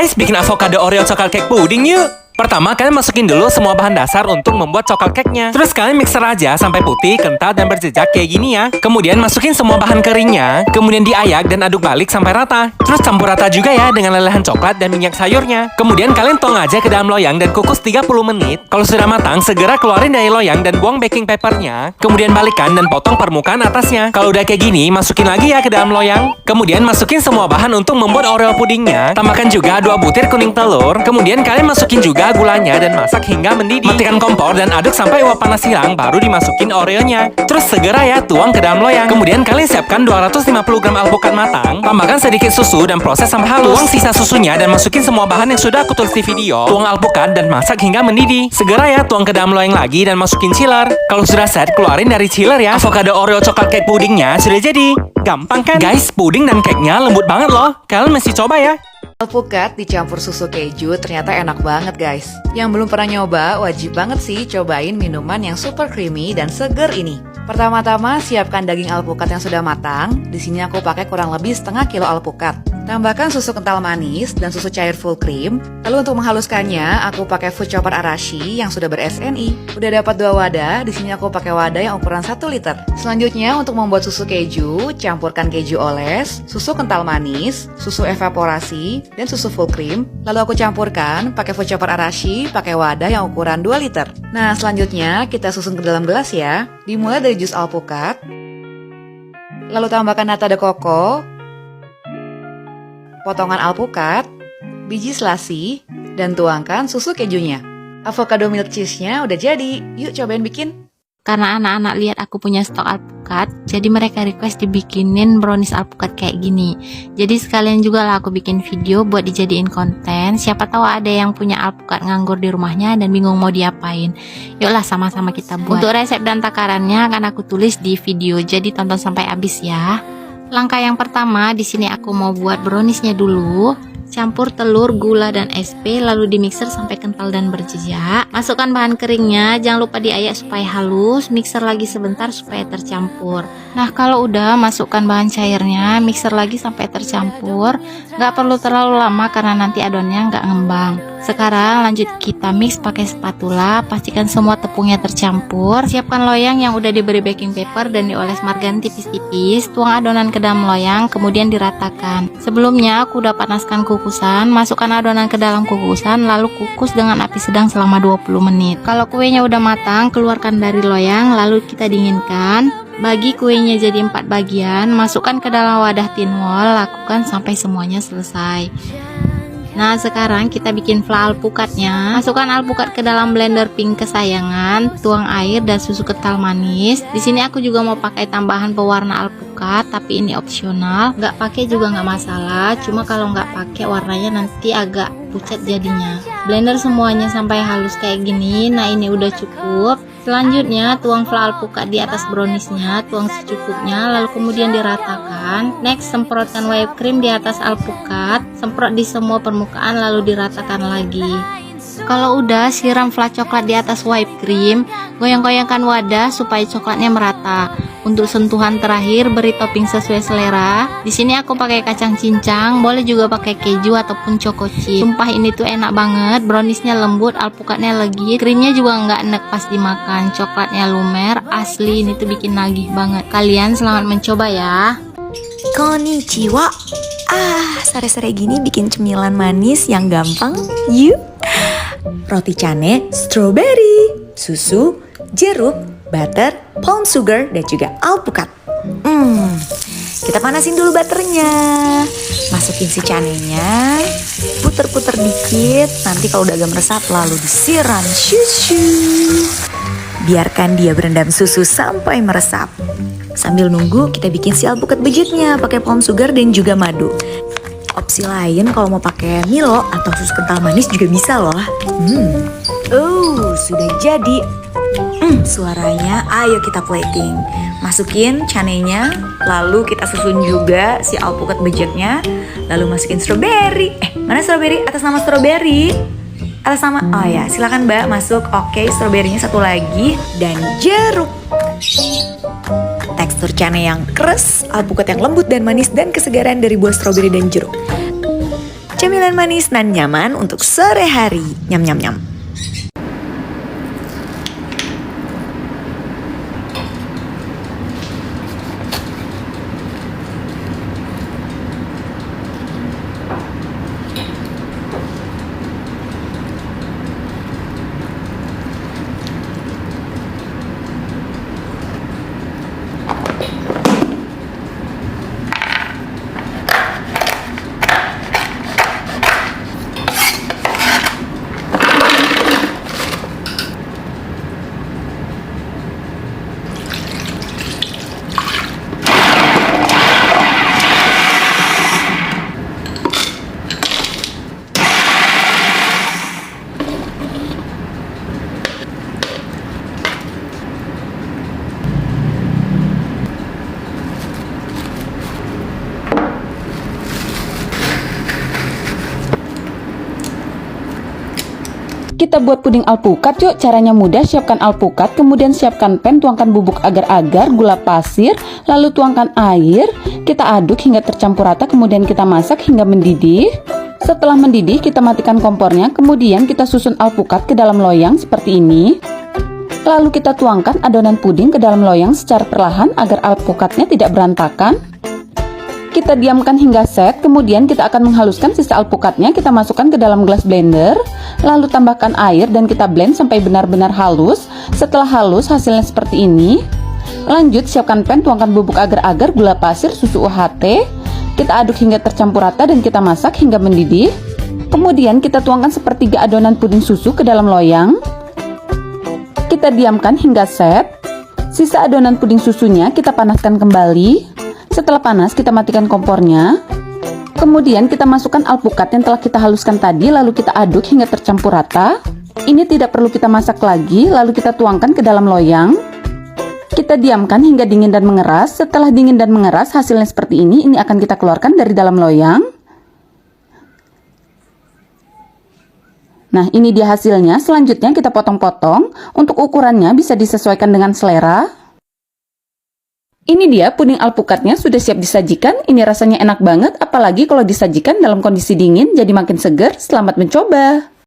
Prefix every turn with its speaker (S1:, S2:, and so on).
S1: Guys, bikin avocado Oreo coklat cake pudding yuk. Pertama, kalian masukin dulu semua bahan dasar untuk membuat coklat cake-nya. Terus kalian mixer aja sampai putih, kental, dan berjejak kayak gini ya. Kemudian masukin semua bahan keringnya. Kemudian diayak dan aduk balik sampai rata. Terus campur rata juga ya dengan lelehan coklat dan minyak sayurnya. Kemudian kalian tuang aja ke dalam loyang dan kukus 30 menit. Kalau sudah matang, segera keluarin dari loyang dan buang baking papernya. Kemudian balikan dan potong permukaan atasnya. Kalau udah kayak gini, masukin lagi ya ke dalam loyang. Kemudian masukin semua bahan untuk membuat Oreo pudingnya. Tambahkan juga 2 butir kuning telur. Kemudian kalian masukin juga gulanya dan masak hingga mendidih. Matikan kompor dan aduk sampai uap panas hilang, baru dimasukin Oreonya. Terus segera ya tuang ke dalam loyang. Kemudian kalian siapkan 250 gram alpukat matang. Tambahkan sedikit susu dan proses sampai halus. Tuang sisa susunya dan masukin semua bahan yang sudah aku tulis di video. Tuang alpukat dan masak hingga mendidih. Segera ya tuang ke dalam loyang lagi dan masukin chiller. Kalau sudah set, keluarin dari chiller ya. Avocado Oreo coklat cake pudingnya sudah jadi. Gampang kan? Guys, puding dan cake-nya lembut banget loh. Kalian mesti coba ya.
S2: Alpukat dicampur susu keju ternyata enak banget guys. Yang belum pernah nyoba, wajib banget sih cobain minuman yang super creamy dan seger ini. Pertama-tama siapkan daging alpukat yang sudah matang. Di sini aku pakai kurang lebih setengah kilo alpukat. Tambahkan susu kental manis dan susu cair full cream. Lalu untuk menghaluskannya, aku pakai food chopper Arashi yang sudah ber-SNI. Udah dapat 2 wadah, di sini aku pakai wadah yang ukuran 1 liter. Selanjutnya untuk membuat susu keju, campurkan keju oles, susu kental manis, susu evaporasi, dan susu full cream. Lalu aku campurkan pakai food chopper Arashi, pakai wadah yang ukuran 2 liter. Nah, selanjutnya kita susun ke dalam gelas ya. Dimulai dari jus alpukat. Lalu tambahkan nata de coco, potongan alpukat, biji selasi, dan tuangkan susu kejunya. Avocado milk cheese-nya udah jadi. Yuk cobain bikin.
S3: Karena anak-anak lihat aku punya stok alpukat, jadi mereka request dibikinin brownies alpukat kayak gini. Jadi sekalian juga lah aku bikin video buat dijadiin konten. Siapa tahu ada yang punya alpukat nganggur di rumahnya dan bingung mau diapain. Yuklah sama-sama kita buat. Untuk resep dan takarannya akan aku tulis di video, jadi tonton sampai habis ya. Langkah yang pertama, di sini aku mau buat browniesnya dulu. Campur telur, gula, dan SP, lalu dimixer sampai kental dan berjejak. Masukkan bahan keringnya, jangan lupa diayak supaya halus. Mixer lagi sebentar supaya tercampur. Nah, kalau udah masukkan bahan cairnya, mixer lagi sampai tercampur. Nggak perlu terlalu lama karena nanti adonannya nggak ngembang. Sekarang lanjut kita mix pakai spatula. Pastikan semua tepungnya tercampur. Siapkan loyang yang udah diberi baking paper dan dioles margarin tipis-tipis. Tuang adonan ke dalam loyang, kemudian diratakan. Sebelumnya aku udah panaskan kukusan. Masukkan adonan ke dalam kukusan, lalu kukus dengan api sedang selama 20 menit. Kalau kuenya udah matang, keluarkan dari loyang, lalu kita dinginkan. Bagi kuenya jadi 4 bagian, masukkan ke dalam wadah tin wall, lakukan sampai semuanya selesai. Nah, sekarang kita bikin fla alpukatnya. Masukkan alpukat ke dalam blender pink kesayangan, tuang air dan susu kental manis. Di sini aku juga mau pakai tambahan pewarna alpukat, tapi ini opsional. Nggak pakai juga nggak masalah, cuma kalau nggak pakai warnanya nanti agak pucat jadinya. Blender semuanya sampai halus kayak gini. Nah, ini udah cukup. Selanjutnya tuang fla alpukat di atas browniesnya, tuang secukupnya, lalu kemudian diratakan. Next, semprotkan whipped cream di atas alpukat, semprot di semua permukaan lalu diratakan lagi. Kalau udah, siram fla coklat di atas whipped cream, goyang-goyangkan wadah supaya coklatnya merata. Untuk sentuhan terakhir, beri topping sesuai selera. Di sini aku pakai kacang cincang, boleh juga pakai keju ataupun choco chip. Sumpah ini tuh enak banget, browniesnya lembut, alpukatnya legit, krimnya juga nggak enek pas dimakan, coklatnya lumer, asli ini tuh bikin nagih banget. Kalian selamat mencoba ya.
S4: Konnichiwa. Sore-sore gini bikin cemilan manis yang gampang. Yuk. Roti cane, strawberry, susu, jeruk, butter, palm sugar, dan juga alpukat. Kita panasin dulu butternya. Masukin si canenya, puter-puter dikit. Nanti kalau udah agak meresap lalu disiram susu. Biarkan dia berendam susu sampai meresap. Sambil nunggu kita bikin si alpukat bejitnya pakai palm sugar dan juga madu. Opsi lain kalau mau pakai Milo atau susu kental manis juga bisa loh. Sudah jadi. Suaranya, ayo kita plating. Masukin canenya, lalu kita susun juga si alpukat bejeknya, lalu masukin strawberry. Mana strawberry? Atas nama strawberry. Atas nama, oh ya, silakan Mbak masuk. Oke, stroberinya satu lagi dan jeruk. Tekstur cane yang keras, alpukat yang lembut dan manis, dan kesegaran dari buah stroberi dan jeruk. Cemilan manis dan nyaman untuk sore hari. Nyam nyam nyam.
S5: Kita buat puding alpukat yuk. Caranya mudah, siapkan alpukat, kemudian siapkan pan, tuangkan bubuk agar-agar, gula pasir, lalu tuangkan air. Kita aduk hingga tercampur rata, kemudian kita masak hingga mendidih. Setelah mendidih, kita matikan kompornya, kemudian kita susun alpukat ke dalam loyang seperti ini. Lalu kita tuangkan adonan puding ke dalam loyang secara perlahan agar alpukatnya tidak berantakan. Kita diamkan hingga set, kemudian kita akan menghaluskan sisa alpukatnya, kita masukkan ke dalam gelas blender, lalu tambahkan air dan kita blend sampai benar-benar halus. Setelah halus, hasilnya seperti ini. Lanjut, siapkan pan, tuangkan bubuk agar-agar, gula pasir, susu UHT. Kita aduk hingga tercampur rata dan kita masak hingga mendidih. Kemudian kita tuangkan sepertiga adonan puding susu ke dalam loyang. Kita diamkan hingga set. Sisa adonan puding susunya kita panaskan kembali. Setelah panas, kita matikan kompornya. Kemudian kita masukkan alpukat yang telah kita haluskan tadi, lalu kita aduk hingga tercampur rata. Ini tidak perlu kita masak lagi, lalu kita tuangkan ke dalam loyang. Kita diamkan hingga dingin dan mengeras. Setelah dingin dan mengeras, hasilnya seperti ini. Ini akan kita keluarkan dari dalam loyang. Nah, ini dia hasilnya. Selanjutnya kita potong-potong. Untuk ukurannya bisa disesuaikan dengan selera. Ini dia puding alpukatnya sudah siap disajikan. Ini rasanya enak banget, apalagi kalau disajikan dalam kondisi dingin, jadi makin segar. Selamat mencoba!